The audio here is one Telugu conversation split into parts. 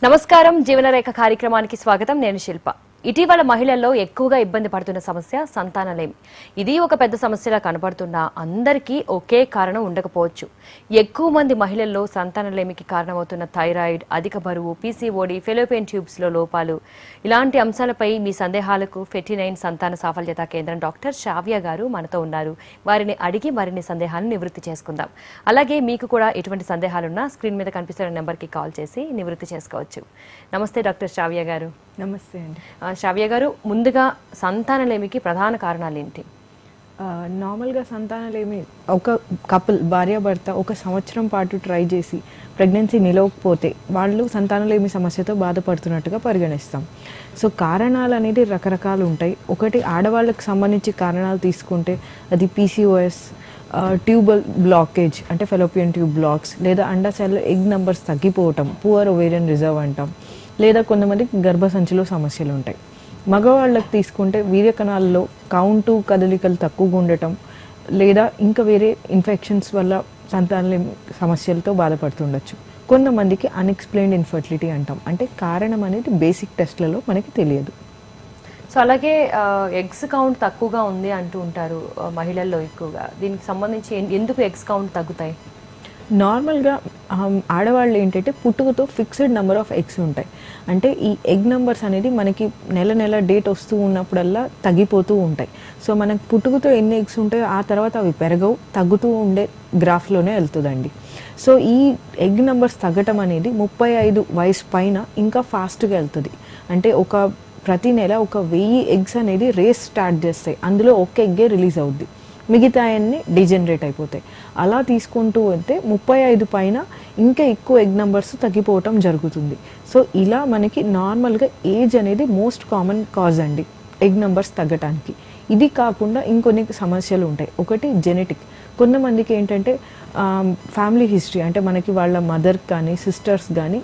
నమస్కారం జీవనరేఖ కార్యక్రమానికి స్వాగతం. నేను శిల్ప. ఇటీవల మహిళల్లో ఎక్కువగా ఇబ్బంది పడుతున్న సమస్య సంతానలేమి. ఇది ఒక పెద్ద సమస్యలా కనబడుతున్నా అందరికీ ఒకే కారణం ఉండకపోవచ్చు. ఎక్కువ మంది మహిళల్లో సంతానలేమికి కారణమవుతున్న థైరాయిడ్, అధిక బరువు, పీసీఓడి, ఫెలోపియన్ ట్యూబ్స్ లో లోపాలు ఇలాంటి అంశాలపై మీ సందేహాలకు ఫెర్టినైన్ సంతాన సాఫల్యత కేంద్రం డాక్టర్ శ్రావ్య గారు మనతో ఉన్నారు. వారిని అడిగి మరిన్ని సందేహాలను నివృత్తి చేసుకుందాం. అలాగే మీకు కూడా ఎటువంటి సందేహాలున్నా స్క్రీన్ మీద కనిపిస్తున్న నెంబర్కి కాల్ చేసి నివృత్తి చేసుకోవచ్చు. నమస్తే డాక్టర్ శ్రావ్య గారు. నమస్తే అండి. శ్రావ్య గారు, ముందుగా సంతానలేమికి ప్రధాన కారణాలు ఏంటి? నార్మల్గా సంతానలేమి ఒక కపుల్ భార్యాభర్త ఒక సంవత్సరం పాటు ట్రై చేసి ప్రెగ్నెన్సీ నిలవకపోతే వాళ్ళు సంతానలేమి సమస్యతో బాధపడుతున్నట్టుగా పరిగణిస్తాం. సో కారణాలు అనేది రకరకాలు ఉంటాయి. ఒకటి ఆడవాళ్ళకి సంబంధించి కారణాలు తీసుకుంటే అది పీసీఓఎస్, ట్యూబల్ బ్లాకేజ్ అంటే ఫెలోపియన్ ట్యూబ్ బ్లాక్స్, లేదా అండాశయాల్లో ఎగ్ నంబర్స్ తగ్గిపోవటం, పువర్ ఓవేరియన్ రిజర్వ్ అంటాం, లేదా కొంతమందికి గర్భసంచిలో సమస్యలు ఉంటాయి. మగవాళ్ళకి తీసుకుంటే వీర్యకణాల్లో కౌంటు కదలికలు తక్కువగా ఉండటం, లేదా ఇంకా వేరే ఇన్ఫెక్షన్స్ వల్ల సంతానలేమి సమస్యలతో బాధపడుతుండొచ్చు. కొంతమందికి అన్ఎక్స్ప్లెయిన్డ్ ఇన్ఫర్టిలిటీ అంటాం, అంటే కారణం అనేది బేసిక్ టెస్ట్లలో మనకి తెలియదు. సో అలాగే ఎగ్స్ కౌంట్ తక్కువగా ఉంది అంటూ ఉంటారు మహిళల్లో ఎక్కువగా. దీనికి సంబంధించి ఎందుకు ఎగ్స్ కౌంట్ తగ్గుతాయి? నార్మల్గా ఆడవాళ్ళు ఏంటంటే పుట్టుకతో ఫిక్స్డ్ నెంబర్ ఆఫ్ ఎగ్స్ ఉంటాయి. అంటే ఈ ఎగ్ నెంబర్స్ అనేది మనకి నెల నెల డేట్ వస్తూ ఉన్నప్పుడల్లా తగ్గిపోతూ ఉంటాయి. సో మనకు పుట్టుకతో ఎన్ని ఎగ్స్ ఉంటాయో ఆ తర్వాత అవి పెరగవు, తగ్గుతూ ఉండే గ్రాఫ్లోనే వెళ్తుందండి. సో ఈ ఎగ్ నెంబర్స్ తగ్గటం అనేది 35 వయసు పైన ఇంకా ఫాస్ట్గా వెళ్తుంది. అంటే ప్రతి నెల 1000 ఎగ్స్ అనేది రేస్ స్టార్ట్ చేస్తాయి. అందులో ఒక ఎగ్గే రిలీజ్ అవుద్ది, మిగతా అన్ని డిజనరేట్ అయిపోతాయి. అలా తీసుకుంటూ వెళ్తే 35 పైన ఇంకా ఎక్కువ ఎగ్ నెంబర్స్ తగ్గిపోవటం జరుగుతుంది. సో ఇలా మనకి నార్మల్గా ఏజ్ అనేది మోస్ట్ కామన్ కాజ్ అండి ఎగ్ నెంబర్స్ తగ్గటానికి. ఇది కాకుండా ఇంకొన్ని సమస్యలు ఉంటాయి. ఒకటి జెనెటిక్. కొంతమందికి ఏంటంటే ఫ్యామిలీ హిస్టరీ, అంటే మనకి వాళ్ళ మదర్ కానీ సిస్టర్స్ కానీ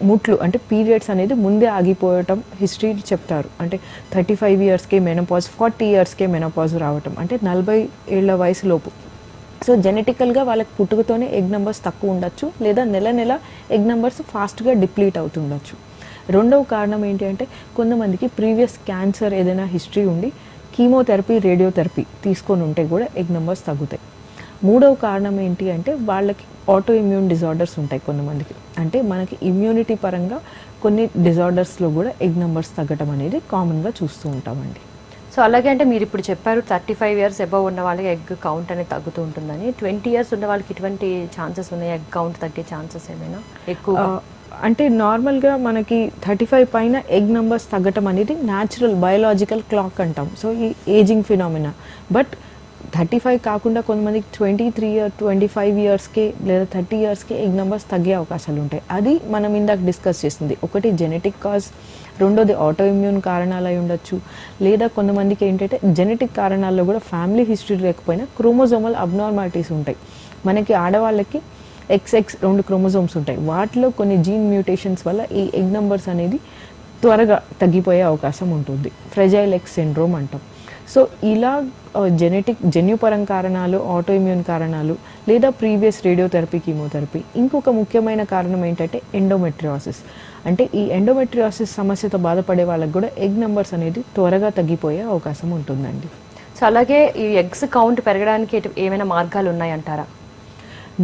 ముట్లు అంటే పీరియడ్స్ అనేది ముందే ఆగిపోవటం హిస్టరీ చెప్తారు. అంటే 35 ఇయర్స్కే మెనోపాజ్, 40 ఇయర్స్కే మెనోపాజ్ రావటం, అంటే 40 ఏళ్ల వయసులోపు. సో జెనెటికల్గా వాళ్ళకి పుట్టుకతోనే ఎగ్ నెంబర్స్ తక్కువ ఉండొచ్చు, లేదా నెల నెల ఎగ్ నెంబర్స్ ఫాస్ట్గా డిప్లీట్ అవుతుండొచ్చు. రెండవ కారణం ఏంటి అంటే కొంతమందికి ప్రీవియస్ క్యాన్సర్ ఏదైనా హిస్టరీ ఉండి కీమోథెరపీ, రేడియోథెరపీ తీసుకొని ఉంటే కూడా ఎగ్ నెంబర్స్ తగ్గుతాయి. మూడవ కారణం ఏంటి అంటే వాళ్ళకి ఆటో ఇమ్యూన్ డిజార్డర్స్ ఉంటాయి కొంతమందికి. అంటే మనకి ఇమ్యూనిటీ పరంగా కొన్ని డిజార్డర్స్లో కూడా ఎగ్ నెంబర్స్ తగ్గటం అనేది కామన్గా చూస్తూ ఉంటామండి. సో అలాగే అంటే మీరు ఇప్పుడు చెప్పారు 35 ఇయర్స్ అబవ్ ఉన్న వాళ్ళకి ఎగ్ కౌంట్ అనేది తగ్గుతూ ఉంటుందని. 20 ఇయర్స్ ఉన్న వాళ్ళకి ఇటువంటి ఛాన్సెస్ ఉన్నాయి ఎగ్ కౌంట్ తగ్గే ఛాన్సెస్ ఏమైనా ఎక్కువ? అంటే నార్మల్గా మనకి 35 పైన ఎగ్ నెంబర్స్ తగ్గటం అనేది న్యాచురల్ బయోలాజికల్ క్లాక్ అంటాం. సో ఈ ఏజింగ్ ఫినామినా. బట్ 35 కాకుండా కొంతమందికి 23 ఇయర్ 25 ఇయర్స్కే లేదా 30 ఇయర్స్కే ఎగ్ నెంబర్స్ తగ్గే అవకాశాలు ఉంటాయి. అది మనం ఇందాక డిస్కస్ చేసింది. ఒకటి జెనెటిక్ కాజ్, రెండోది ఆటో ఇమ్యూన్ కారణాలు అయి ఉండొచ్చు, లేదా కొంతమందికి ఏంటంటే జెనెటిక్ కారణాల్లో కూడా ఫ్యామిలీ హిస్టరీ లేకపోయినా క్రోమోజోమల్ అబ్నార్మాలిటీస్ ఉంటాయి. మనకి ఆడవాళ్ళకి XX 2 క్రోమోజోమ్స్ ఉంటాయి. వాటిలో కొన్ని జీన్ మ్యూటేషన్స్ వల్ల ఈ ఎగ్ నెంబర్స్ అనేది త్వరగా తగ్గిపోయే అవకాశం ఉంటుంది. ఫ్రెజైల్ ఎగ్ సిండ్రోమ్ అంటాం. సో ఇలా జన్యుపరం కారణాలు, ఆటో ఇమ్యూన్ కారణాలు, లేదా ప్రీవియస్ రేడియోథెరపీ, కీమోథెరపీ. ఇంకొక ముఖ్యమైన కారణం ఏంటంటే ఎండోమెట్రియాసిస్. అంటే ఈ ఎండోమెట్రియాసిస్ సమస్యతో బాధపడే వాళ్ళకి కూడా ఎగ్ నెంబర్స్ అనేది త్వరగా తగ్గిపోయే అవకాశం ఉంటుందండి. సో అలాగే ఈ ఎగ్స్ కౌంట్ పెరగడానికి ఏమైనా మార్గాలు ఉన్నాయంటారా?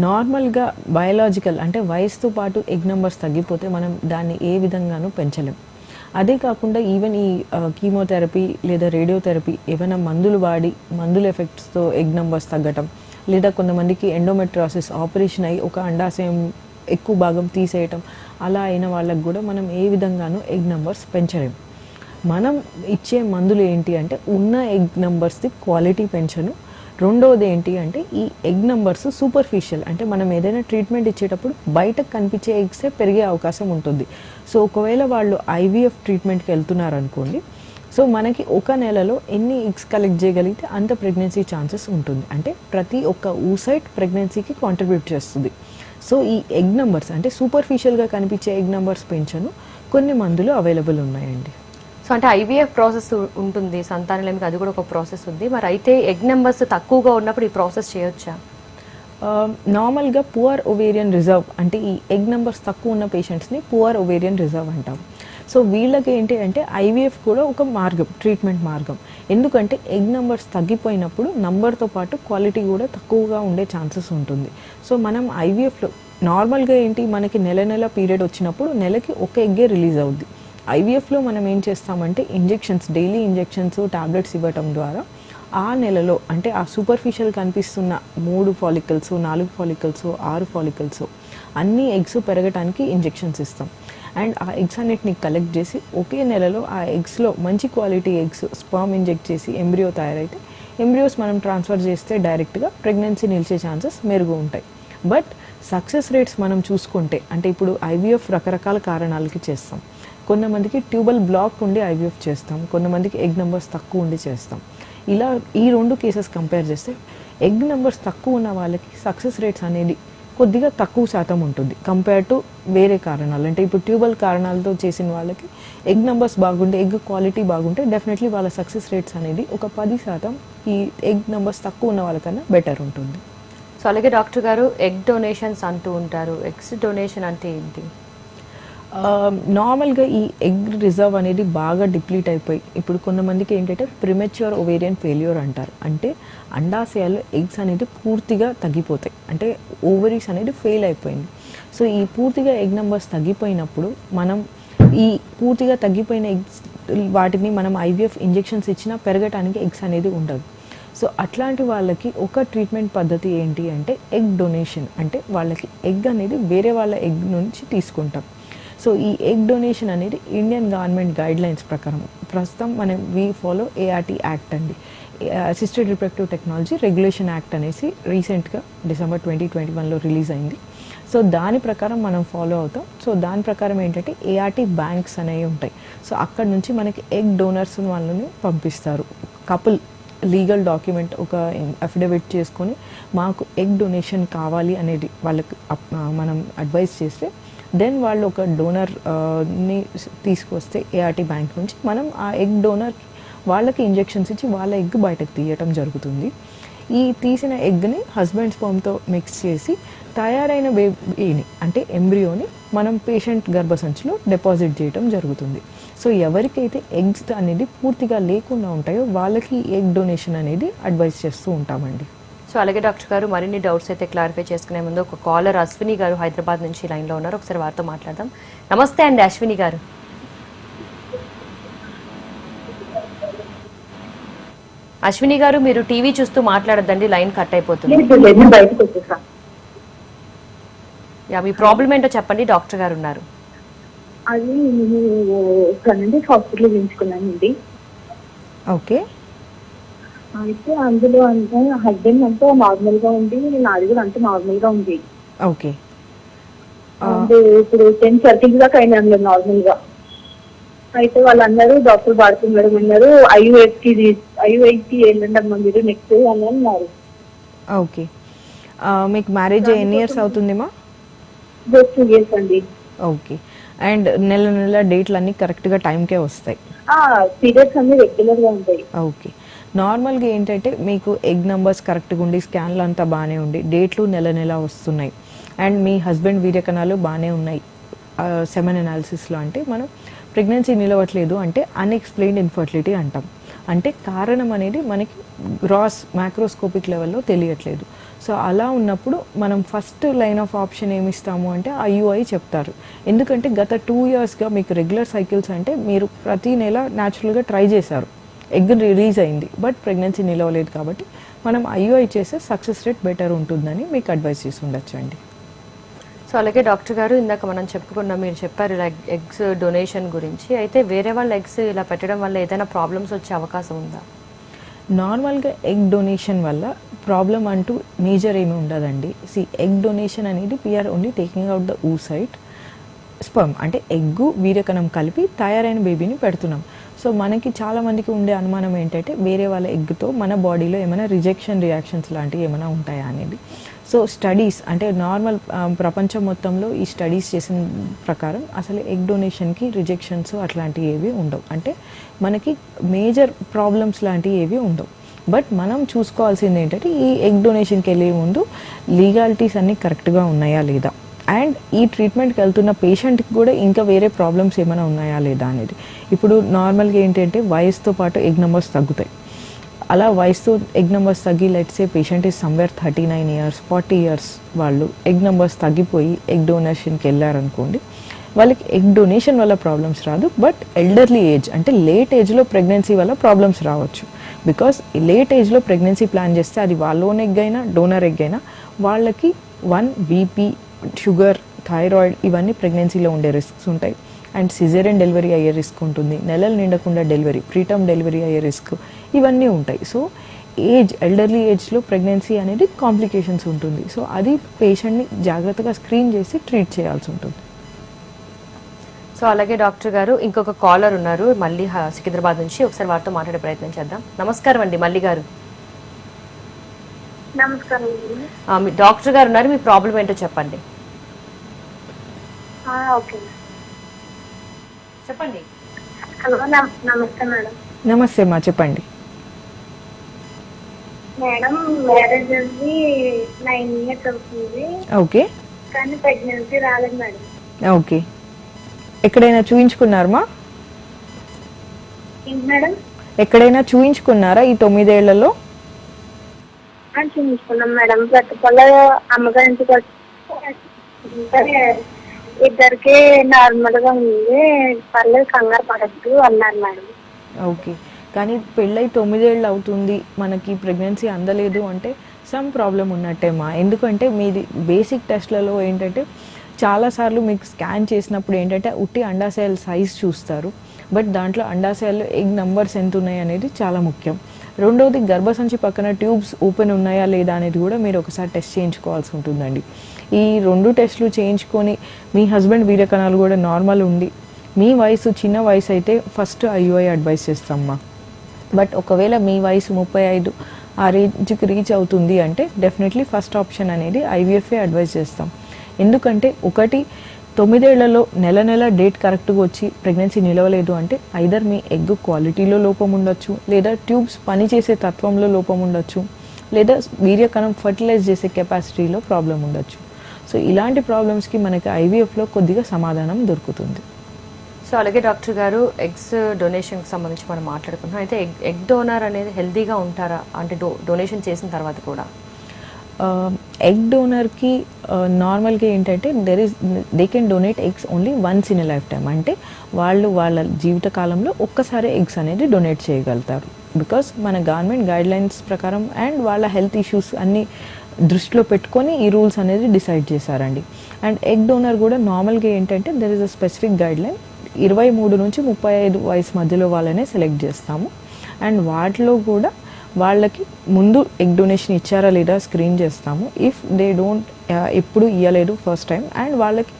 నార్మల్గా బయోలాజికల్ అంటే వయసుతో పాటు ఎగ్ నెంబర్స్ తగ్గిపోతే మనం దాన్ని ఏ విధంగానూ పెంచలేం. అదే కాకుండా ఈవెన్ ఈ కీమోథెరపీ లేదా రేడియోథెరపీ ఏమైనా మందులు వాడి మందుల ఎఫెక్ట్స్తో ఎగ్ నెంబర్స్ తగ్గటం, లేదా కొంతమందికి ఎండోమెట్రియాసిస్ ఆపరేషన్ అయ్యి ఒక అండాశయం ఎక్కువ భాగం తీసేయటం, అలా అయిన వాళ్ళకి కూడా మనం ఏ విధంగానూ ఎగ్ నెంబర్స్ పెంచలేం. మనం ఇచ్చే మందులు ఏంటి అంటే ఉన్న ఎగ్ నెంబర్స్ది క్వాలిటీ పెంచను. రెండోది ఏంటి అంటే ఈ ఎగ్ నెంబర్స్ సూపర్ఫిషియల్, అంటే మనం ఏదైనా ట్రీట్మెంట్ ఇచ్చేటప్పుడు బయటకు కనిపించే ఎగ్సే పెరిగే అవకాశం ఉంటుంది. సో ఒకవేళ వాళ్ళు IVF ట్రీట్మెంట్కి వెళ్తున్నారు అనుకోండి, సో మనకి ఒక నెలలో ఎన్ని ఎగ్స్ కలెక్ట్ చేయగలిగితే అంత ప్రెగ్నెన్సీ ఛాన్సెస్ ఉంటుంది. అంటే ప్రతి ఒక్క ఊసైట్ ప్రెగ్నెన్సీకి కాంట్రిబ్యూట్ చేస్తుంది. సో ఈ ఎగ్ నెంబర్స్ అంటే సూపర్ఫిషియల్గా కనిపించే ఎగ్ నెంబర్స్ పెంచను కొన్ని మందులు అవైలబుల్ ఉన్నాయండి. సో అంటే IVF ప్రాసెస్ ఉంటుంది, సంతానలేమికి అది కూడా ఒక ప్రాసెస్ ఉంది. మరి అయితే ఎగ్ నెంబర్స్ తక్కువగా ఉన్నప్పుడు ఈ ప్రాసెస్ చేయొచ్చా? నార్మల్గా పువర్ ఒవేరియన్ రిజర్వ్ అంటే ఈ ఎగ్ నెంబర్స్ తక్కువ ఉన్న పేషెంట్స్ని పువర్ ఒవేరియన్ రిజర్వ్ అంటాం. సో వీళ్ళకి ఏంటి అంటే ఐవీఎఫ్ కూడా ఒక మార్గం, ట్రీట్మెంట్ మార్గం. ఎందుకంటే ఎగ్ నెంబర్స్ తగ్గిపోయినప్పుడు నంబర్తో పాటు క్వాలిటీ కూడా తక్కువగా ఉండే ఛాన్సెస్ ఉంటుంది. సో మనం ఐవీఎఫ్లో నార్మల్గా ఏంటి, మనకి నెల పీరియడ్ వచ్చినప్పుడు నెలకి ఒక ఎగ్గే రిలీజ్ అవుద్ది. ఐవీఎఫ్లో మనం ఏం చేస్తామంటే ఇంజెక్షన్స్, డైలీ ఇంజెక్షన్స్, టాబ్లెట్స్ ఇవ్వటం ద్వారా ఆ నెలలో అంటే ఆ సూపర్ఫిషియల్ కనిపిస్తున్న 3 ఫాలికల్స్, 4 ఫాలికల్స్, 6 ఫాలికల్స్ అన్ని ఎగ్స్ పెరగటానికి ఇంజెక్షన్స్ ఇస్తాం. అండ్ ఆ ఎగ్స్ అన్నిటిని కలెక్ట్ చేసి ఒకే నెలలో ఆ ఎగ్స్లో మంచి క్వాలిటీ ఎగ్స్ స్పర్మ్ ఇంజెక్ట్ చేసి ఎంబ్రియో తయారైతే ఎంబ్రియోస్ మనం ట్రాన్స్ఫర్ చేస్తే డైరెక్ట్గా ప్రెగ్నెన్సీ నిలిచే ఛాన్సెస్ మెరుగు ఉంటాయి. బట్ సక్సెస్ రేట్స్ మనం చూసుకుంటే అంటే ఇప్పుడు ఐవీఎఫ్ రకరకాల కారణాలకి చేస్తాం. కొంతమందికి ట్యూబల్ బ్లాక్ ఉండి ఐవీఎఫ్ చేస్తాం, కొంతమందికి ఎగ్ నెంబర్స్ తక్కువ ఉండి చేస్తాం. ఇలా ఈ 2 కేసెస్ కంపేర్ చేస్తే ఎగ్ నెంబర్స్ తక్కువ ఉన్న వాళ్ళకి సక్సెస్ రేట్స్ అనేది కొద్దిగా తక్కువ శాతం ఉంటుంది కంపేర్ టు వేరే కారణాలు. అంటే ఇప్పుడు ట్యూబల్ కారణాలతో చేసిన వాళ్ళకి ఎగ్ నెంబర్స్ బాగుంటే, ఎగ్ క్వాలిటీ బాగుంటే డెఫినెట్లీ వాళ్ళ సక్సెస్ రేట్స్ అనేది ఒక 10% ఈ ఎగ్ నెంబర్స్ తక్కువ ఉన్న వాళ్ళకన్నా బెటర్ ఉంటుంది. సో అలాగే డాక్టర్ గారు, ఎగ్ డొనేషన్స్ అంటూ ఉంటారు. ఎగ్స్ డొనేషన్ అంటే ఏంటి? నార్మల్గా ఈ ఎగ్ రిజర్వ్ అనేది బాగా డిప్లీట్ అయిపోయి ఇప్పుడు కొంతమందికి ఏంటంటే ప్రిమెచ్యూర్ ఓవేరియన్ ఫెయిల్యూర్ అంటారు. అంటే అండాశయాల్లో ఎగ్స్ అనేది పూర్తిగా తగ్గిపోతాయి, అంటే ఓవరీస్ అనేది ఫెయిల్ అయిపోయింది. సో ఈ పూర్తిగా ఎగ్ నెంబర్స్ తగ్గిపోయినప్పుడు మనం ఈ పూర్తిగా తగ్గిపోయిన ఎగ్స్ వాటిని మనం ఐవీఎఫ్ ఇంజెక్షన్స్ ఇచ్చినా పెరగటానికి ఎగ్స్ అనేది ఉండదు. సో అట్లాంటి వాళ్ళకి ఒక ట్రీట్మెంట్ పద్ధతి ఏంటి అంటే ఎగ్ డొనేషన్. అంటే వాళ్ళకి ఎగ్ అనేది వేరే వాళ్ళ ఎగ్ నుంచి తీసుకుంటాం. సో ఈ ఎగ్ డొనేషన్ అనేది ఇండియన్ గవర్నమెంట్ గైడ్ లైన్స్ ప్రకారం ప్రస్తుతం మనం ఫాలో ఏఆర్టీ యాక్ట్ అండి, assisted reproductive technology regulation act అనేసి రీసెంట్గా December 2021లో రిలీజ్ అయింది. సో దాని ప్రకారం మనం ఫాలో అవుతాం. సో దాని ప్రకారం ఏంటంటే ఏఆర్టీ బ్యాంక్స్ అనేవి ఉంటాయి. సో అక్కడ నుంచి మనకి ఎగ్ డోనర్స్ వాళ్ళని పంపిస్తారు. కపుల్ లీగల్ డాక్యుమెంట్ ఒక అఫిడవిట్ చేసుకొని మాకు ఎగ్ డొనేషన్ కావాలి అనేది వాళ్ళకి మనం అడ్వైస్ చేస్తే దెన్ వాళ్ళు ఒక డోనర్ని తీసుకొస్తే ఏఆర్టీ బ్యాంక్ నుంచి మనం ఆ ఎగ్ డోనర్ వాళ్ళకి ఇంజెక్షన్స్ ఇచ్చి వాళ్ళ ఎగ్ బయటకు తీయటం జరుగుతుంది. ఈ తీసిన ఎగ్ని హస్బెండ్ స్పర్మ్తో మిక్స్ చేసి తయారైన బేబీని అంటే ఎంబ్రియోని మనం పేషెంట్ గర్భసంచిలో డిపాజిట్ చేయడం జరుగుతుంది. సో ఎవరికైతే ఎగ్స్ అనేది పూర్తిగా లేకుండా ఉంటాయో వాళ్ళకి ఎగ్ డొనేషన్ అనేది అడ్వైస్ చేస్తూ ఉంటామండి. సో అలాగే డాక్టర్ గారు, మరిన్ని డౌట్స్ అయితే క్లారిఫై చేసుకునే ముందు ఒక కాలర్ అశ్విని గారు హైదరాబాద్ నుంచి లైన్లో ఉన్నారు. ఒకసారి వారితో మాట్లాడదాం. నమస్తే అండి అశ్విని గారు. అశ్విని గారు, మీరు టీవీ చూస్తూ మాట్లాడద్దండి, లైన్ కట్ అయిపోతుంది. మీ ప్రాబ్లం ఏంటో చెప్పండి, డాక్టర్ గారు ఉన్నారు. అది నేను హాస్పిటల్ ఎంచుకున్నానండి. ఓకే. అయితే అందులో అంటే హస్బెండ్ అంతా నార్మల్ గా ఉంది, నాది కూడా అంతా నార్మల్ గా ఉంది. ఓకే. ఇప్పుడు 10 సర్కిల్స్ దాకా అయినా నార్మల్ గా. అయితే వాళ్ళు అన్నారు, డాక్టర్ భారతి మేడం అన్నారు ఐయుఐ కి వెళ్ళండి అమ్మా మీరు నెక్స్ట్ అని అన్నారు. ఓకే. మీకు మ్యారేజ్ ఎన్ని ఇయర్స్ అవుతుందిమా? జస్ట్ 2 years అండి. ఓకే. అండ్ నెల డేట్లు అన్ని కరెక్ట్గా టైంకే వస్తాయి? పీరియడ్స్ అన్ని రెగ్యులర్ గా ఉంటాయి. ఓకే. నార్మల్గా ఏంటంటే మీకు ఎగ్ నెంబర్స్ కరెక్ట్గా ఉండి స్కాన్లు అంతా బాగానే ఉండి డేట్లు నెల వస్తున్నాయి అండ్ మీ హస్బెండ్ వీర్యకణాలు బాగానే ఉన్నాయి సెమెన్ అనాలిసిస్లో, అంటే మనం ప్రెగ్నెన్సీ నిలవట్లేదు అంటే అన్ఎక్స్ప్లెయిన్డ్ ఇన్ఫర్టిలిటీ అంటాం. అంటే కారణం అనేది మనకి గ్రాస్ మ్యాక్రోస్కోపిక్ లెవెల్లో తెలియట్లేదు. సో అలా ఉన్నప్పుడు మనం ఫస్ట్ లైన్ ఆఫ్ ఆప్షన్ ఏమిస్తాము అంటే ఐయుఐ చెప్తారు. ఎందుకంటే గత 2 yearsగా మీకు రెగ్యులర్ సైకిల్స్ అంటే మీరు ప్రతి నెల న్యాచురల్గా ట్రై చేశారు, ఎగ్ రిలీజ్ అయింది బట్ ప్రెగ్నెన్సీ నిలవలేదు, కాబట్టి మనం ఐయుఐ చేస్తే సక్సెస్ రేట్ బెటర్ ఉంటుందని మీకు అడ్వైస్ చేసి ఉండొచ్చు అండి. సో అలాగే డాక్టర్ గారు, ఇందాక మనం చెప్పుకున్నాం, మీరు చెప్పారు ఇలా ఎగ్స్ డొనేషన్ గురించి. అయితే వేరే వాళ్ళ ఎగ్స్ ఇలా పెట్టడం వల్ల ఏదైనా ప్రాబ్లమ్స్ వచ్చే అవకాశం ఉందా? నార్మల్గా ఎగ్ డొనేషన్ వల్ల ప్రాబ్లం అంటూ మేజర్ ఏమీ ఉండదండి. ఎగ్ డొనేషన్ అనేది we are only taking out the oocyte sperm, అంటే ఎగ్గు వీర్యకణం కలిపి తయారైన బేబీని పెడుతున్నాం. సో మనకి చాలామందికి ఉండే అనుమానం ఏంటంటే వేరే వాళ్ళ ఎగ్తో మన బాడీలో ఏమైనా రిజెక్షన్ రియాక్షన్స్ లాంటివి ఏమైనా ఉంటాయా అనేది. సో స్టడీస్ అంటే నార్మల్ ప్రపంచం మొత్తంలో ఈ స్టడీస్ చేసిన ప్రకారం అసలు ఎగ్ డొనేషన్కి రిజెక్షన్స్ అట్లాంటివి ఏవి ఉండవు, అంటే మనకి మేజర్ ప్రాబ్లమ్స్ లాంటివి ఏవి ఉండవు. బట్ మనం చూసుకోవాల్సింది ఏంటంటే ఈ ఎగ్ డొనేషన్కి వెళ్ళే ముందు లీగాలిటీస్ అన్నీ కరెక్ట్గా ఉన్నాయా లేదా, అండ్ ఈ ట్రీట్మెంట్కి వెళ్తున్న పేషెంట్కి కూడా ఇంకా వేరే ప్రాబ్లమ్స్ ఏమైనా ఉన్నాయా లేదా అనేది. ఇప్పుడు నార్మల్గా ఏంటంటే వయసుతో పాటు ఎగ్ నెంబర్స్ తగ్గుతాయి. అలా వయసుతో ఎగ్ నెంబర్స్ తగ్గి let's say patient is somewhere 39 years 40 years వాళ్ళు ఎగ్ నెంబర్స్ తగ్గిపోయి ఎగ్ డొనేషన్కి వెళ్ళారనుకోండి, వాళ్ళకి ఎగ్ డొనేషన్ వల్ల ప్రాబ్లమ్స్ రాదు, బట్ ఎల్డర్లీ ఏజ్ అంటే లేట్ ఏజ్లో ప్రెగ్నెన్సీ వల్ల ప్రాబ్లమ్స్ రావచ్చు. బికాస్ లేట్ ఏజ్లో ప్రెగ్నెన్సీ ప్లాన్ చేస్తే అది వాళ్ళ ఓన్ ఎగ్ అయినా డోనర్ ఎగ్ అయినా వాళ్ళకి బీపీ, షుగర్, థైరాయిడ్ ఇవన్నీ ప్రెగ్నెన్సీలో ఉండే రిస్క్స్ ఉంటాయి. అండ్ సిజేరియన్ డెలివరీ అయ్యే రిస్క్ ఉంటుంది, నెలలు నిండకుండా డెలివరీ, ప్రీటర్మ్ డెలివరీ అయ్యే రిస్క్ ఇవన్నీ ఉంటాయి. సో ఎల్డర్లీ ఏజ్లో ప్రెగ్నెన్సీ అనేది కాంప్లికేషన్స్ ఉంటుంది. సో అది పేషెంట్ని జాగ్రత్తగా స్క్రీన్ చేసి ట్రీట్ చేయాల్సి ఉంటుంది. సో అలాగే డాక్టర్ గారు ఇంకొక కాలర్ ఉన్నారు మళ్ళీ సికింద్రాబాద్ నుంచి, ఒకసారి వారితో మాట్లాడే ప్రయత్నం చేద్దాం. నమస్కారం అండి మల్లి గారు. నమస్కారం. మీ డాక్టర్ గారు ఉన్నారు, మీ ప్రాబ్లం ఏంటో చెప్పండి. ఓకే చెప్పండి. హలో, నమస్తే మేడం. నమస్తే అమ్మా, చెప్పండి. మేడం, మ్యారేజ్ అయ్యి 9 years అవుతుంది, ఓకే కానీ ప్రెగ్నెన్సీ రాలేదు మేడం. ఓకే, ఎక్కడైనా చూయించుకున్నారమ్మా? ఏంటి మేడం? ఎక్కడైనా చూయించుకున్నారా ఈ 9 ఏళ్లలో? చూపించుకున్నాం మేడం. ప్రతిపల్ల అమ్మగారి ఇంటికి వచ్చి ఇద్దరికి నార్మల్ గా ఉంది, పర్లేదు కంగారు పడద్దు అన్నారు మేడం. ఓకే, కానీ పెళ్ళై 9 ఏళ్ళు అవుతుంది, మనకి ప్రెగ్నెన్సీ అందలేదు అంటే సమ్ ప్రాబ్లం ఉన్నట్టేమా. ఎందుకంటే మీది బేసిక్ టెస్ట్లలో ఏంటంటే చాలాసార్లు మీకు స్కాన్ చేసినప్పుడు ఏంటంటే ఉట్టి అండాశయాల సైజ్ చూస్తారు, బట్ దాంట్లో అండాశయాల్లో ఎగ్ నంబర్స్ ఎంత ఉన్నాయి అనేది చాలా ముఖ్యం. రెండవది గర్భసంచి పక్కన ట్యూబ్స్ ఓపెన్ ఉన్నాయా లేదా అనేది కూడా మీరు ఒకసారి టెస్ట్ చేయించుకోవాల్సి ఉంటుందండి. ఈ 2 టెస్టులు చేయించుకొని మీ హస్బెండ్ వీర్యకణాలు కూడా నార్మల్ ఉండి మీ వయసు చిన్న వయసు అయితే ఫస్ట్ IUI అడ్వైస్ చేస్తామమ్మా. బట్ ఒకవేళ మీ వయసు 35 ఆ రేంజ్కి రీచ్ అవుతుంది అంటే డెఫినెట్లీ ఫస్ట్ ఆప్షన్ అనేది IVF అడ్వైస్ చేస్తాం. ఎందుకంటే 9 ఏళ్లలో నెల డేట్ కరెక్ట్గా వచ్చి ప్రెగ్నెన్సీ నిలవలేదు అంటే ఐదర్ మీ ఎగ్ క్వాలిటీలో లోపం ఉండొచ్చు, లేదా ట్యూబ్స్ పనిచేసే తత్వంలో లోపం ఉండొచ్చు, లేదా వీర్యకణం ఫర్టిలైజ్ చేసే కెపాసిటీలో ప్రాబ్లం ఉండొచ్చు. సో ఇలాంటి ప్రాబ్లమ్స్కి మనకి IVFలో కొద్దిగా సమాధానం దొరుకుతుంది. సో అలాగే డాక్టర్ గారు ఎగ్స్ డొనేషన్కి సంబంధించి మనం మాట్లాడుకుంటున్నాం. అయితే ఎగ్ డోనర్ అనేది హెల్తీగా ఉంటారా అంటే డొనేషన్ చేసిన తర్వాత కూడా? ఎగ్ డోనర్కి నార్మల్గా ఏంటంటే they can donate eggs only once in a life time. అంటే వాళ్ళ జీవితకాలంలో ఒక్కసారి ఎగ్స్ అనేది డొనేట్ చేయగలుగుతారు. బికాస్ మన గవర్నమెంట్ గైడ్లైన్స్ ప్రకారం అండ్ వాళ్ళ హెల్త్ ఇష్యూస్ అన్నీ దృష్టిలో పెట్టుకొని ఈ రూల్స్ అనేది డిసైడ్ చేశారండి. అండ్ ఎగ్ డోనర్ కూడా నార్మల్గా ఏంటంటే there is a specific guideline, 23 నుంచి 35 వయసు మధ్యలో వాళ్ళనే సెలెక్ట్ చేస్తాము. అండ్ వాటిలో కూడా వాళ్ళకి ముందు ఎగ్ డొనేషన్ ఇచ్చారా లేదా స్క్రీన్ చేస్తాము. ఇఫ్ దే డోంట్ ఎప్పుడు ఇవ్వలేదు ఫస్ట్ టైం, అండ్ వాళ్ళకి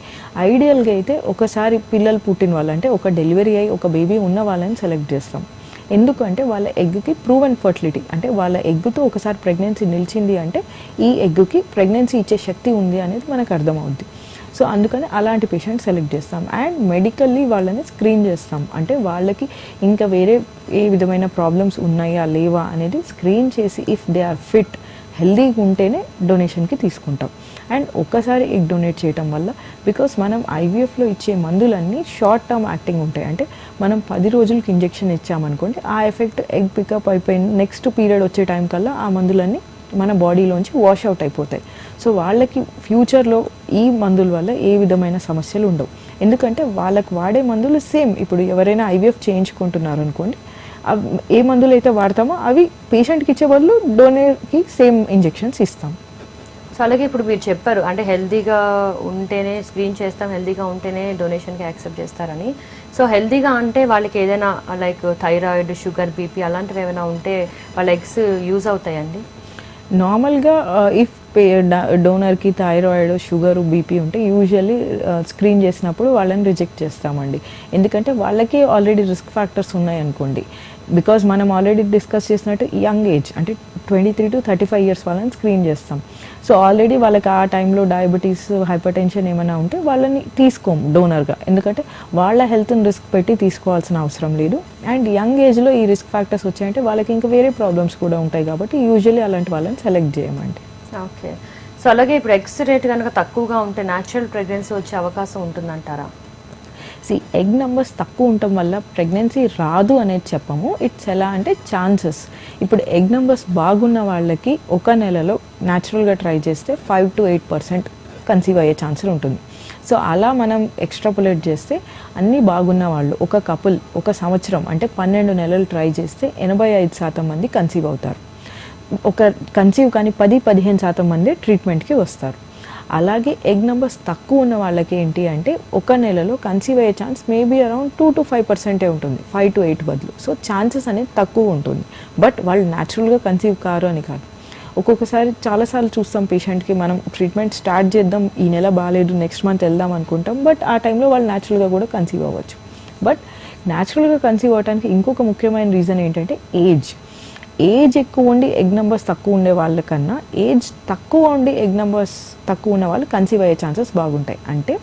ఐడియల్గా అయితే ఒకసారి పిల్లలు పుట్టిన వాళ్ళు అంటే ఒక డెలివరీ అయ్యి ఒక బేబీ ఉన్న వాళ్ళని సెలెక్ట్ చేస్తాం. ఎందుకంటే వాళ్ళ ఎగ్కి ప్రూవెన్ ఫర్టిలిటీ అంటే వాళ్ళ ఎగ్గుతో ఒకసారి ప్రెగ్నెన్సీ నిలిచింది అంటే ఈ ఎగ్గుకి ప్రెగ్నెన్సీ ఇచ్చే శక్తి ఉంది అనేది మనకు అర్థమవుద్ది. సో అందుకని అలాంటి పేషెంట్ సెలెక్ట్ చేస్తాం. అండ్ మెడికల్లీ వాళ్ళని స్క్రీన్ చేస్తాం, అంటే వాళ్ళకి ఇంకా వేరే ఏ విధమైన ప్రాబ్లమ్స్ ఉన్నాయా లేవా అనేది స్క్రీన్ చేసి ఇఫ్ దే ఆర్ ఫిట్ హెల్దీగా ఉంటేనే డొనేషన్కి తీసుకుంటాం. అండ్ ఒక్కసారి ఎగ్ డొనేట్ చేయటం వల్ల బికాస్ మనం IVFలో ఇచ్చే మందులన్నీ షార్ట్ టర్మ్ యాక్టింగ్ ఉంటాయి. అంటే మనం 10 రోజులకి ఇంజెక్షన్ ఇచ్చామనుకోండి, ఆ ఎఫెక్ట్ ఎగ్ పికప్ అయిపోయిన నెక్స్ట్ పీరియడ్ వచ్చే టైం కల్లా ఆ మందులన్నీ మన బాడీలోంచి వాష్ అవుట్ అయిపోతాయి. సో వాళ్ళకి ఫ్యూచర్లో ఈ మందుల వల్ల ఏ విధమైన సమస్యలు ఉండవు. ఎందుకంటే వాళ్ళకి వాడే మందులు సేమ్. ఇప్పుడు ఎవరైనా IVF చేయించుకుంటున్నారు అనుకోండి, ఏ మందులు అయితే వాడతామో అవి పేషెంట్కి ఇచ్చే బదులు డోనర్కి సేమ్ ఇంజెక్షన్స్ ఇస్తాం. సో అలాగే ఇప్పుడు మీరు చెప్పారు అంటే హెల్తీగా ఉంటేనే స్క్రీన్ చేస్తాం, హెల్తీగా ఉంటేనే డొనేషన్కి యాక్సెప్ట్ చేస్తారని. సో హెల్తీగా అంటే వాళ్ళకి ఏదైనా లైక్ థైరాయిడ్, షుగర్, బీపీ అలాంటివి ఏమైనా ఉంటే వాళ్ళ ఎగ్స్ యూజ్ అవుతాయండి? నార్మల్గా ఇఫ్ డోనర్కి థైరాయిడ్, షుగర్, బీపీ ఉంటే యూజువల్లీ స్క్రీన్ చేసినప్పుడు వాళ్ళని రిజెక్ట్ చేస్తామండి. ఎందుకంటే వాళ్ళకి ఆల్రెడీ రిస్క్ ఫ్యాక్టర్స్ ఉన్నాయనుకోండి. బికాజ్ మనం ఆల్రెడీ డిస్కస్ చేసినట్టు యంగ్ ఏజ్ అంటే 23 to 35 years వాళ్ళని స్క్రీన్ చేస్తాం. సో ఆల్రెడీ వాళ్ళకి ఆ టైంలో డయాబెటీస్, హైపర్ టెన్షన్ ఏమైనా ఉంటే వాళ్ళని తీసుకోము డోనర్గా, ఎందుకంటే వాళ్ళ హెల్త్ని రిస్క్ పెట్టి తీసుకోవాల్సిన అవసరం లేదు. అండ్ యంగ్ ఏజ్లో ఈ రిస్క్ ఫ్యాక్టర్స్ వచ్చాయంటే వాళ్ళకి ఇంకా వేరే ప్రాబ్లమ్స్ కూడా ఉంటాయి కాబట్టి యూజువల్లీ అలాంటి వాళ్ళని సెలెక్ట్ చేయమండి. ఓకే. సో అలాగే ఇప్పుడు ఎగ్స్ రేట్ కనుక తక్కువగా ఉంటే న్యాచురల్ ప్రెగ్నెన్సీ వచ్చే అవకాశం ఉంటుందంటారా? ఎగ్ నెంబర్స్ తక్కువ ఉండటం వల్ల ప్రెగ్నెన్సీ రాదు అనేది చెప్పము. ఇట్స్ ఎలా అంటే ఛాన్సెస్. ఇప్పుడు ఎగ్ నెంబర్స్ బాగున్న వాళ్ళకి ఒక నెలలో న్యాచురల్గా ట్రై చేస్తే 5 to 8% కన్సీవ్ అయ్యే ఛాన్స్ ఉంటుంది. సో అలా మనం ఎక్స్ట్రాపులేట్ చేస్తే అన్నీ బాగున్న వాళ్ళు ఒక కపుల్ ఒక సంవత్సరం అంటే 12 నెలలు ట్రై చేస్తే 85% మంది కన్సీవ్ అవుతారు. ఒక కన్సీవ్ కానీ 10-15% మంది ట్రీట్మెంట్కి వస్తారు. అలాగే ఎగ్ నెంబర్స్ తక్కువ ఉన్న వాళ్ళకి ఏంటి అంటే ఒక నెలలో కన్సీవ్ అయ్యే ఛాన్స్ మేబీ అరౌండ్ 2 to 5% ఉంటుంది, 5 to 8 బదులు. సో ఛాన్సెస్ అనేది తక్కువ ఉంటుంది. బట్ వాళ్ళు న్యాచురల్గా కన్సీవ్ కారు అని కాదు. ఒక్కొక్కసారి చాలాసార్లు చూస్తాం పేషెంట్కి మనం ట్రీట్మెంట్ స్టార్ట్ చేద్దాం, ఈ నెల బాగాలేదు నెక్స్ట్ మంత్ వెళ్దాం అనుకుంటాం, బట్ ఆ టైంలో వాళ్ళు న్యాచురల్గా కూడా కన్సీవ్ అవ్వచ్చు. బట్ న్యాచురల్గా కన్సీవ్ అవ్వడానికి ఇంకొక ముఖ్యమైన రీజన్ ఏంటంటే ఏజ్ ఎక్కువ ఉండి ఎగ్ నెంబర్స్ తక్కువ ఉండే వాళ్ళకన్నా ఏజ్ తక్కువ ఉండి ఎగ్ నెంబర్స్ తక్కువ ఉన్న వాళ్ళు కన్సీవ్ అయ్యే ఛాన్సెస్ బాగుంటాయి. అంటే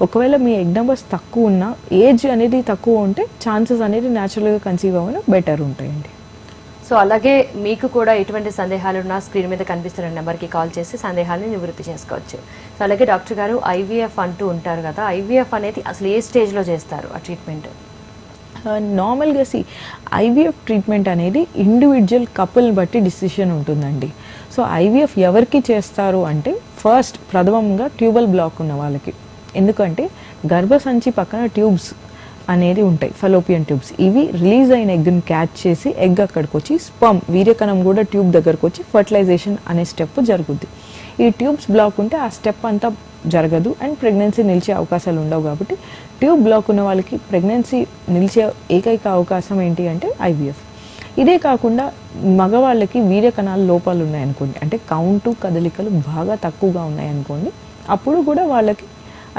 ఒకవేళ మీ ఎగ్ నెంబర్స్ తక్కువ ఉన్న ఏజ్ అనేది తక్కువ ఉంటే ఛాన్సెస్ అనేది న్యాచురల్గా కన్సీవ్ అవ్వడం బెటర్ ఉంటాయండి. సో అలాగే మీకు కూడా ఎటువంటి సందేహాలు ఉన్నా స్క్రీన్ మీద కనిపిస్తున్న నెంబర్కి కాల్ చేసి సందేహాన్ని నివృత్తి చేసుకోవచ్చు. సో అలాగే డాక్టర్ గారు ఐవీఎఫ్ అంటూ ఉంటారు కదా, ఐవీఎఫ్ అనేది అసలు ఏ స్టేజ్లో చేస్తారు ఆ ట్రీట్మెంట్? నార్మల్గా ఐవీఎఫ్ ట్రీట్మెంట్ అనేది ఇండివిజువల్ కపుల్ని బట్టి డిసిషన్ ఉంటుందండి. సో ఐవీఎఫ్ ఎవరికి చేస్తారు అంటే ఫస్ట్ ప్రథమంగా ట్యూబల్ బ్లాక్ ఉన్న వాళ్ళకి. ఎందుకంటే గర్భసంచి పక్కన ట్యూబ్స్ అనేది ఉంటాయి, ఫలోపియన్ ట్యూబ్స్. ఇవి రిలీజ్ అయిన ఎగ్ని క్యాచ్ చేసి ఎగ్ అక్కడికి వచ్చి స్పర్మ్ వీర్యకణం కూడా ట్యూబ్ దగ్గరకు వచ్చి ఫర్టిలైజేషన్ అనే స్టెప్ జరుగుద్ది. ఈ ట్యూబ్స్ బ్లాక్ ఉంటే ఆ స్టెప్ అంతా జరగదు అండ్ ప్రెగ్నెన్సీ నిలిచే అవకాశాలు ఉండవు. కాబట్టి ట్యూబ్ బ్లాక్ ఉన్న వాళ్ళకి ప్రెగ్నెన్సీ నిలిచే ఏకైక అవకాశం ఏంటి అంటే ఐవీఎఫ్. ఇదే కాకుండా మగవాళ్ళకి వీర్యకణాల లోపాలు ఉన్నాయనుకోండి, అంటే కౌంటు కదలికలు బాగా తక్కువగా ఉన్నాయనుకోండి, అప్పుడు కూడా వాళ్ళకి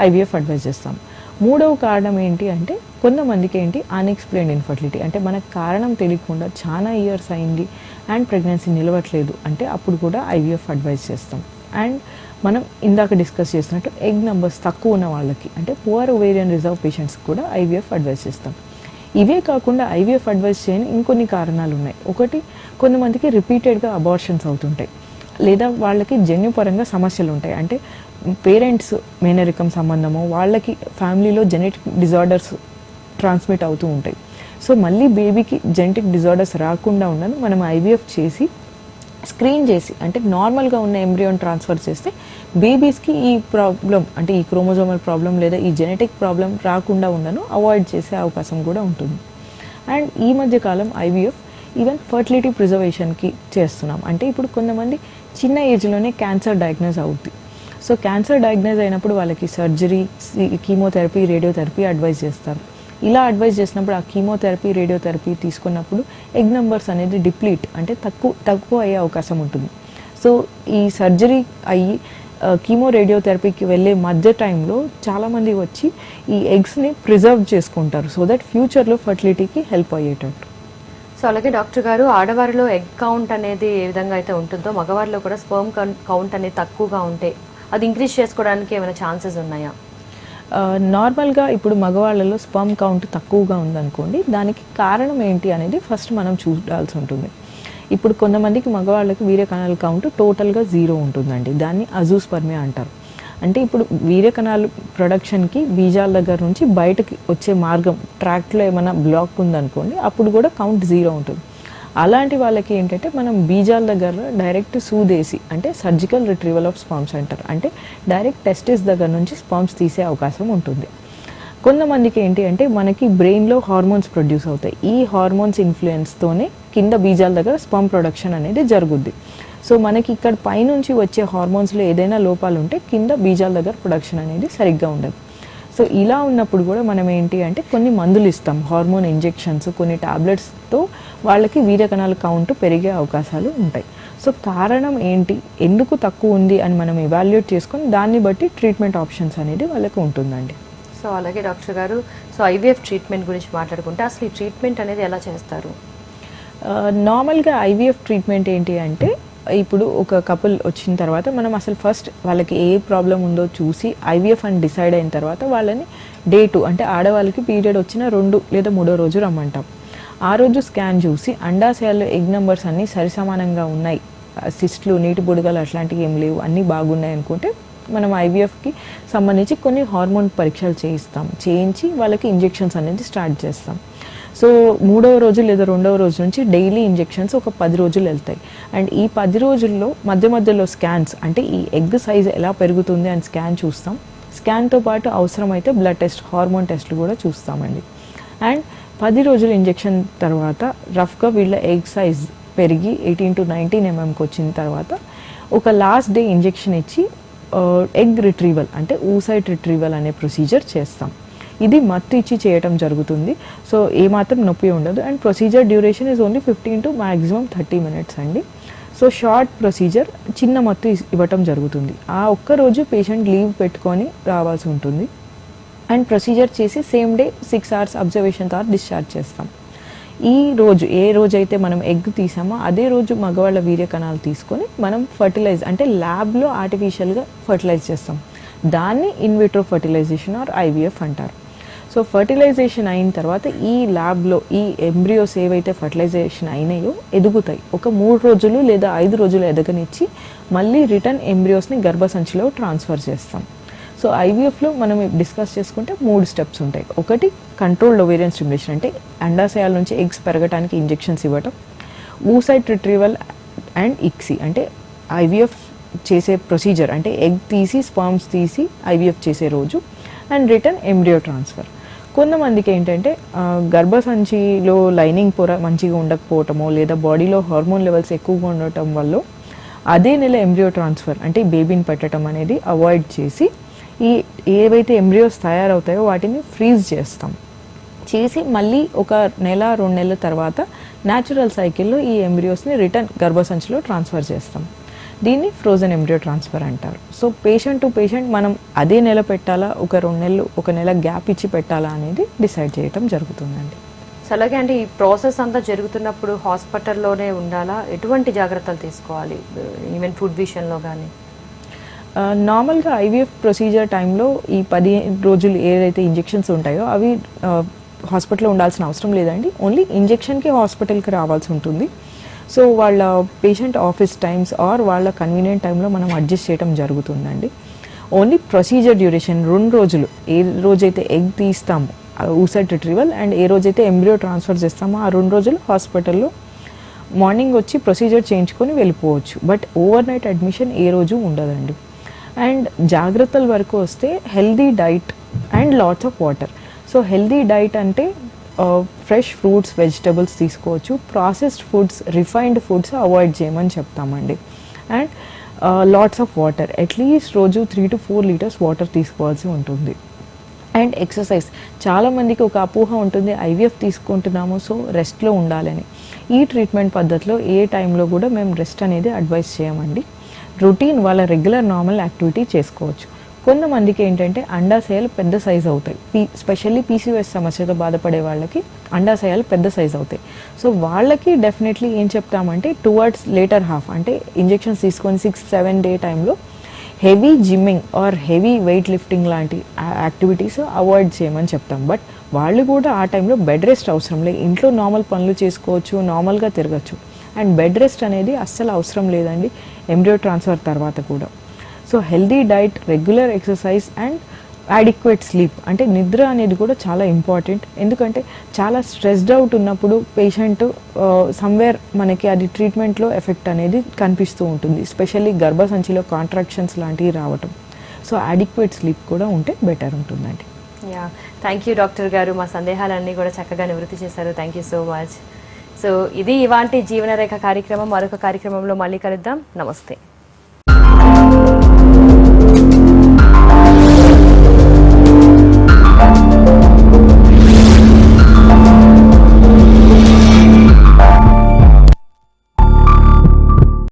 ఐవీఎఫ్ అడ్వైజ్ చేస్తాం. మూడవ కారణం ఏంటి అంటే కొంతమందికి ఏంటి అన్ఎక్స్ప్లెయిన్డ్ ఇన్ఫర్టిలిటీ, అంటే మనకు కారణం తెలియకుండా చాలా ఇయర్స్ అయింది అండ్ ప్రెగ్నెన్సీ నిలవట్లేదు అంటే అప్పుడు కూడా ఐవీఎఫ్ అడ్వైజ్ చేస్తాం. అండ్ మనం ఇందాక డిస్కస్ చేసినట్టు ఎగ్ నెంబర్స్ తక్కువ ఉన్న వాళ్ళకి అంటే పువర్ ఓవేరియన్ రిజర్వ్ పేషెంట్స్కి కూడా ఐవీఎఫ్ అడ్వైజ్ చేస్తాం. ఇవే కాకుండా ఐవీఎఫ్ అడ్వైజ్ చేయని ఇంకొన్ని కారణాలు ఉన్నాయి. ఒకటి, కొంతమందికి రిపీటెడ్గా అబార్షన్స్ అవుతుంటాయి, లేదా వాళ్ళకి జన్యుపరంగా సమస్యలు ఉంటాయి. అంటే పేరెంట్స్ మేనరికం సంబంధము, వాళ్ళకి ఫ్యామిలీలో జెనెటిక్ డిజార్డర్స్ ట్రాన్స్మిట్ అవుతూ ఉంటాయి. సో మళ్ళీ బేబీకి జెనెటిక్ డిజార్డర్స్ రాకుండా ఉండను మనం ఐవీఎఫ్ చేసి స్క్రీన్ చేసి అంటే నార్మల్గా ఉన్న ఎంబ్రియోన్ ట్రాన్స్ఫర్ చేస్తే బేబీస్కి ఈ ప్రాబ్లం అంటే ఈ క్రోమోజోమల్ ప్రాబ్లం లేదా ఈ జెనెటిక్ ప్రాబ్లం రాకుండా ఉండను అవాయిడ్ చేసే అవకాశం కూడా ఉంటుంది. అండ్ ఈ మధ్య కాలం ఐవీఎఫ్ ఈవెన్ ఫర్టిలిటీ ప్రిజర్వేషన్కి చేస్తున్నాం. అంటే ఇప్పుడు కొంతమంది చిన్న ఏజ్లోనే క్యాన్సర్ డయాగ్నోజ్ అవుతుంది. సో క్యాన్సర్ డయాగ్నోజ్ అయినప్పుడు వాళ్ళకి సర్జరీ, కీమోథెరపీ, రేడియోథెరపీ అడ్వైజ్ చేస్తారు. ఇలా అడ్వైజ్ చేసినప్పుడు ఆ కీమోథెరపీ, రేడియోథెరపీ తీసుకున్నప్పుడు ఎగ్ నెంబర్స్ అనేది డిప్లీట్ అంటే తక్కువ అయ్యే అవకాశం ఉంటుంది. సో ఈ సర్జరీ అయ్యి కీమో రేడియోథెరపీకి వెళ్ళే మధ్య టైంలో చాలామంది వచ్చి ఈ ఎగ్స్ని ప్రిజర్వ్ చేసుకుంటారు సో దట్ ఫ్యూచర్లో ఫర్టిలిటీకి హెల్ప్ అయ్యేటట్టు. సో అలాగే డాక్టర్ గారు, ఆడవారిలో ఎగ్ కౌంట్ అనేది ఏ విధంగా అయితే ఉంటుందో మగవారిలో కూడా స్పర్మ్ కౌంట్ అనేది తక్కువగా ఉంటే అది ఇంక్రీజ్ చేసుకోవడానికి ఏమైనా ఛాన్సెస్ ఉన్నాయా? నార్మల్గా ఇప్పుడు మగవాళ్ళలో స్పర్మ్ కౌంట్ తక్కువగా ఉందనుకోండి, దానికి కారణం ఏంటి అనేది ఫస్ట్ మనం చూడాల్సి ఉంటుంది. ఇప్పుడు కొంతమందికి మగవాళ్ళకి వీర్యకణాల కౌంట్ టోటల్గా 0 ఉంటుందండి, దాన్ని అజూస్పర్మియా అంటారు. అంటే ఇప్పుడు వీర్యకణాలు ప్రొడక్షన్కి బీజాల దగ్గర నుంచి బయటకి వచ్చే మార్గం ట్రాక్లో ఏమైనా బ్లాక్ ఉందనుకోండి, అప్పుడు కూడా కౌంట్ 0 ఉంటుంది. అలాంటి వాళ్ళకి ఏంటంటే మనం బీజాల దగ్గర డైరెక్ట్ సూదేసి అంటే సర్జికల్ రిట్రీవల్ ఆఫ్ స్పర్మ్స్ అంటారు, అంటే డైరెక్ట్ టెస్టిస్ దగ్గర నుంచి స్పర్మ్స్ తీసే అవకాశం ఉంటుంది. కొంతమందికి ఏంటి అంటే మనకి బ్రెయిన్లో హార్మోన్స్ ప్రొడ్యూస్ అవుతాయి, ఈ హార్మోన్స్ ఇన్ఫ్లుయెన్స్తోనే కింద బీజాల దగ్గర స్పర్మ్ ప్రొడక్షన్ అనేది జరుగుద్ది. సో మనకి ఇక్కడ పైనుంచి వచ్చే హార్మోన్స్లో ఏదైనా లోపాలు ఉంటే కింద బీజాల దగ్గర ప్రొడక్షన్ అనేది సరిగ్గా ఉండదు. సో ఇలా ఉన్నప్పుడు కూడా మనం ఏంటి అంటే కొన్ని మందులు ఇస్తాం, హార్మోన్ ఇంజెక్షన్స్, కొన్ని టాబ్లెట్స్తో వాళ్ళకి వీర్యకణాల కౌంట్ పెరిగే అవకాశాలు ఉంటాయి. సో కారణం ఏంటి, ఎందుకు తక్కువ ఉంది అని మనం ఎవాల్యుయేట్ చేసుకొని దాన్ని బట్టి ట్రీట్మెంట్ ఆప్షన్స్ అనేది వాళ్ళకి ఉంటుందండి. సో అలాగే డాక్టర్ గారు, సో ఐవీఎఫ్ ట్రీట్మెంట్ గురించి మాట్లాడుకుంటే అసలు ఈ ట్రీట్మెంట్ అనేది ఎలా చేస్తారు? నార్మల్గా ఐవీఎఫ్ ట్రీట్మెంట్ ఏంటి అంటే ఇప్పుడు ఒక కపుల్ వచ్చిన తర్వాత మనం అసలు ఫస్ట్ వాళ్ళకి ఏ ప్రాబ్లం ఉందో చూసి ఐవీఎఫ్ అని డిసైడ్ అయిన తర్వాత వాళ్ళని డే 2 అంటే ఆడవాళ్ళకి పీరియడ్ వచ్చిన 2 లేదా 3వ రోజు రమ్మంటాం. ఆ రోజు స్కాన్ చూసి అండాశయాల్లో ఎగ్ నెంబర్స్ అన్నీ సరిసమానంగా ఉన్నాయి, సిస్ట్లు నీటి బుడగలు అట్లాంటివి ఏం లేవు, అన్నీ బాగున్నాయి అనుకుంటే మనం ఐవీఎఫ్కి సంబంధించి కొన్ని హార్మోన్ పరీక్షలు చేయించి వాళ్ళకి ఇంజెక్షన్స్ అనేది స్టార్ట్ చేస్తాం. సో 3వ రోజు లేదా 2వ రోజు నుంచి డైలీ ఇంజెక్షన్స్ ఒక 10 రోజులు వెళ్తాయి. అండ్ ఈ 10 రోజుల్లో మధ్యలో స్కాన్స్ అంటే ఈ ఎగ్ సైజ్ ఎలా పెరుగుతుంది అని స్కాన్ చూస్తాం. స్కాన్తో పాటు అవసరమైతే బ్లడ్ టెస్ట్, హార్మోన్ టెస్ట్లు కూడా చూస్తామండి. అండ్ 10 రోజుల ఇంజెక్షన్ తర్వాత రఫ్గా వీళ్ళ ఎగ్ సైజ్ పెరిగి 18 to 19 mmకి వచ్చిన తర్వాత ఒక లాస్ట్ డే ఇంజెక్షన్ ఇచ్చి ఎగ్ రిట్రీవల్ అంటే ఊసైట్ రిట్రీవల్ అనే ప్రొసీజర్ చేస్తాం. ఇది మత్తు ఇచ్చి చేయటం జరుగుతుంది. సో ఏమాత్రం నొప్పి ఉండదు. And procedure duration is only 15 to maximum 30 minutes అండి. సో షార్ట్ ప్రొసీజర్, చిన్న మత్తు ఇవ్వటం జరుగుతుంది. ఆ ఒక్కరోజు పేషెంట్ లీవ్ పెట్టుకొని రావాల్సి ఉంటుంది. అండ్ ప్రొసీజర్ చేసి సేమ్ డే 6 hours అబ్జర్వేషన్ తర్వాత డిశ్చార్జ్ చేస్తాం. ఈ రోజు ఏ రోజైతే మనం ఎగ్ తీసామో అదే రోజు మగవాళ్ళ వీర్య కణాలు తీసుకొని మనం ఫర్టిలైజ్ అంటే ల్యాబ్లో ఆర్టిఫిషియల్గా ఫర్టిలైజ్ చేస్తాం. దాన్ని ఇన్విట్రో ఫర్టిలైజేషన్ ఆర్ ఐవీఎఫ్ అంటారు. సో ఫర్టిలైజేషన్ అయిన తర్వాత ఈ ల్యాబ్లో ఈ ఎంబ్రియోస్ ఏవైతే ఫర్టిలైజేషన్ అయినాయో ఎదుగుతాయి. ఒక 3 రోజులు లేదా 5 రోజులు ఎదగనిచ్చి మళ్ళీ రిటర్న్ ఎంబ్రియోస్ని గర్భసంచిలో ట్రాన్స్ఫర్ చేస్తాం. సో ఐవీఎఫ్లో మనం డిస్కస్ చేసుకుంటే 3 స్టెప్స్ ఉంటాయి. ఒకటి కంట్రోల్డ్ ఓవేరియన్ స్టిమ్యులేషన్ అంటే అండాశయాల నుంచి ఎగ్స్ పెరగడానికి ఇంజెక్షన్స్ ఇవ్వటం, ఊసైట్ రిట్రీవల్ అండ్ ఇక్సీ అంటే ఐవీఎఫ్ చేసే ప్రొసీజర్ అంటే ఎగ్ తీసి స్పర్మ్స్ తీసి ఐవీఎఫ్ చేసే రోజు, అండ్ రిటర్న్ ఎంబ్రియో ట్రాన్స్ఫర్. కొంతమందికి ఏంటంటే గర్భసంచిలో లైనింగ్ పొర మంచిగా ఉండకపోవటమో లేదా బాడీలో హార్మోన్ లెవెల్స్ ఎక్కువగా ఉండటం వల్ల అదే నెల ఎంబ్రియో ట్రాన్స్ఫర్ అంటే బేబీని పెట్టడం అనేది అవాయిడ్ చేసి ఈ ఏవైతే ఎంబ్రియోస్ తయారవుతాయో వాటిని ఫ్రీజ్ చేసి మళ్ళీ ఒక 1-2 నెలల తర్వాత న్యాచురల్ సైకిల్లో ఈ ఎంబ్రియోస్ని రిటర్న్ గర్భసంచిలో ట్రాన్స్ఫర్ చేస్తాం. దీన్ని ఫ్రోజన్ ఎంబ్రియో ట్రాన్స్ఫర్ అంటారు. సో పేషెంట్ టు పేషెంట్ మనం అదే నెల పెట్టాలా, ఒక 2 నెలలు ఒక నెల గ్యాప్ ఇచ్చి పెట్టాలా అనేది డిసైడ్ చేయటం జరుగుతుందండి. సో అలాగే అంటే ఈ ప్రాసెస్ అంతా జరుగుతున్నప్పుడు హాస్పిటల్లోనే ఉండాలా, ఎటువంటి జాగ్రత్తలు తీసుకోవాలి ఈవెన్ ఫుడ్ విషయంలో కానీ? నార్మల్గా ఐవీఎఫ్ ప్రొసీజర్ టైంలో ఈ 15 రోజులు ఏదైతే ఇంజెక్షన్స్ ఉంటాయో అవి హాస్పిటల్లో ఉండాల్సిన అవసరం లేదండి. ఓన్లీ ఇంజెక్షన్కి హాస్పిటల్కి రావాల్సి ఉంటుంది. సో వాళ్ళ పేషెంట్ ఆఫీస్ టైమ్స్ ఆర్ వాళ్ళ కన్వీనియంట్ టైంలో మనం అడ్జస్ట్ చేయడం జరుగుతుందండి. ఓన్లీ ప్రొసీజర్ డ్యూరేషన్ 2 రోజులు, ఏ రోజైతే ఎగ్ తీస్తామో ఊసైట్ రిట్రీవల్ అండ్ ఏ రోజైతే ఎంబ్రియో ట్రాన్స్ఫర్ చేస్తామో ఆ 2 రోజులు హాస్పిటల్లో మార్నింగ్ వచ్చి ప్రొసీజర్ చేయించుకొని వెళ్ళిపోవచ్చు. బట్ ఓవర్ నైట్ అడ్మిషన్ ఏ రోజు ఉండదండి. అండ్ జాగ్రత్తల వరకు వస్తే healthy diet and lots of water. So healthy diet అంటే ఫ్రెష్ ఫ్రూట్స్, వెజిటబుల్స్ తీసుకోవచ్చు. Processed foods, refined foods avoid చేయమని చెప్తామండి. And lots of water, at least రోజు 3 to 4 liters వాటర్ తీసుకోవాల్సి ఉంటుంది. అండ్ ఎక్సర్సైజ్, చాలామందికి ఒక అపోహ ఉంటుంది ఐవీఎఫ్ తీసుకుంటున్నాము సో రెస్ట్లో ఉండాలని. ఈ ట్రీట్మెంట్ పద్ధతిలో ఏ టైంలో కూడా మేము రెస్ట్ అనేది అడ్వైస్ చేయమండి. రొటీన్ వాళ్ళ రెగ్యులర్ నార్మల్ యాక్టివిటీ చేసుకోవచ్చు. కొంతమందికి ఏంటంటే అండాశయాలు పెద్ద సైజ్ అవుతాయి, స్పెషల్లీ పీసీఓఎస్ సమస్యతో బాధపడే వాళ్ళకి అండాశయాలు పెద్ద సైజ్ అవుతాయి. సో వాళ్ళకి డెఫినెట్లీ ఏం చెప్తామంటే టువర్డ్స్ లేటర్ హాఫ్ అంటే ఇంజెక్షన్స్ తీసుకొని 6-7 day టైంలో heavy gymming or heavy weight lifting లాంటి యాక్టివిటీస్ అవాయిడ్ చేయమని చెప్తాం. బట్ వాళ్ళు కూడా ఆ టైంలో బెడ్ రెస్ట్ అవసరం లేదు, ఇంట్లో నార్మల్ పనులు చేసుకోవచ్చు, నార్మల్గా తిరగచ్చు. అండ్ బెడ్ రెస్ట్ అనేది అస్సలు అవసరం లేదండి ఎంబ్రియో ట్రాన్స్ఫర్ తర్వాత కూడా. So healthy diet, regular exercise and adequate sleep అంటే నిద్ర అనేది కూడా చాలా ఇంపార్టెంట్. ఎందుకంటే చాలా స్ట్రెస్డ్ అవుట్ ఉన్నప్పుడు పేషెంట్ సమ్వేర్ మనకి అది ట్రీట్మెంట్లో ఎఫెక్ట్ అనేది కనిపిస్తూ ఉంటుంది, స్పెషల్లీ గర్భసంచిలో కాంట్రాక్షన్స్ లాంటివి రావటం. సో అడిక్వేట్ స్లీప్ కూడా ఉంటే బెటర్ ఉంటుందండి. యా, థ్యాంక్ యూ డాక్టర్ గారు, మా సందేహాలన్నీ కూడా చక్కగా నివృత్తి చేశారు. Thank you so much. So ఇది ఇవాంటి జీవనరేఖ కార్యక్రమం. మరొక కార్యక్రమంలో మళ్ళీ కలుద్దాం. నమస్తే.